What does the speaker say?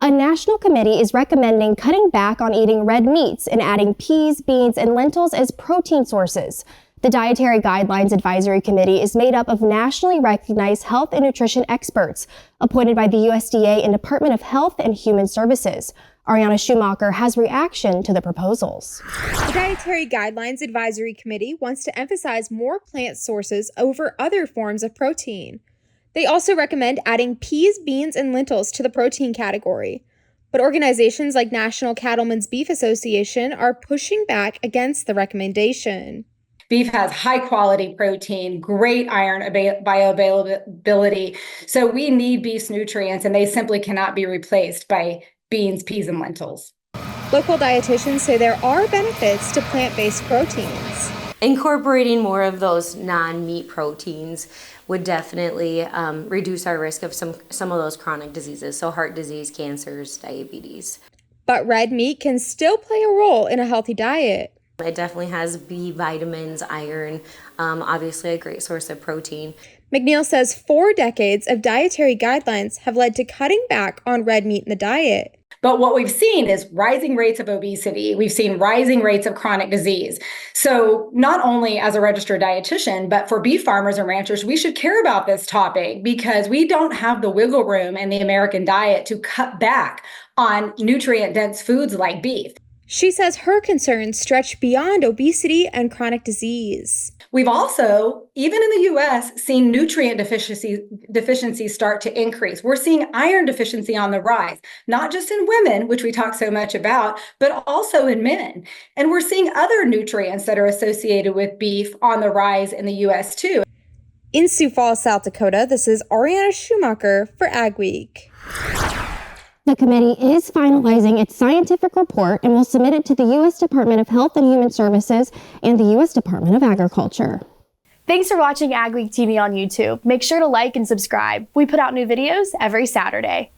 A national committee is recommending cutting back on eating red meats and adding peas, beans, and lentils as protein sources. The Dietary Guidelines Advisory Committee is made up of nationally recognized health and nutrition experts appointed by the USDA and Department of Health and Human Services. Ariana Schumacher has reaction to the proposals. The Dietary Guidelines Advisory Committee wants to emphasize more plant sources over other forms of protein. They also recommend adding peas, beans, and lentils to the protein category. But organizations like National Cattlemen's Beef Association are pushing back against the recommendation. Beef has high quality protein, great iron bioavailability. So we need beef's nutrients, and they simply cannot be replaced by beans, peas, and lentils. Local dietitians say there are benefits to plant-based proteins. Incorporating more of those non-meat proteins would definitely reduce our risk of some of those chronic diseases, so heart disease, cancers, diabetes. But red meat can still play a role in a healthy diet. It definitely has B vitamins, iron, obviously a great source of protein. McNeil says 4 decades of dietary guidelines have led to cutting back on red meat in the diet. But what we've seen is rising rates of obesity. We've seen rising rates of chronic disease. So not only as a registered dietitian, but for beef farmers and ranchers, we should care about this topic because we don't have the wiggle room in the American diet to cut back on nutrient-dense foods like beef. She says her concerns stretch beyond obesity and chronic disease. We've also, even in the U.S., seen nutrient deficiencies start to increase. We're seeing iron deficiency on the rise, not just in women, which we talk so much about, but also in men. And we're seeing other nutrients that are associated with beef on the rise in the U.S. too. In Sioux Falls, South Dakota, this is Ariana Schumacher for AgWeek. The committee is finalizing its scientific report and will submit it to the U.S. Department of Health and Human Services and the U.S. Department of Agriculture. Thanks for watching AgweekTV on YouTube. Make sure to like and subscribe. We put out new videos every Saturday.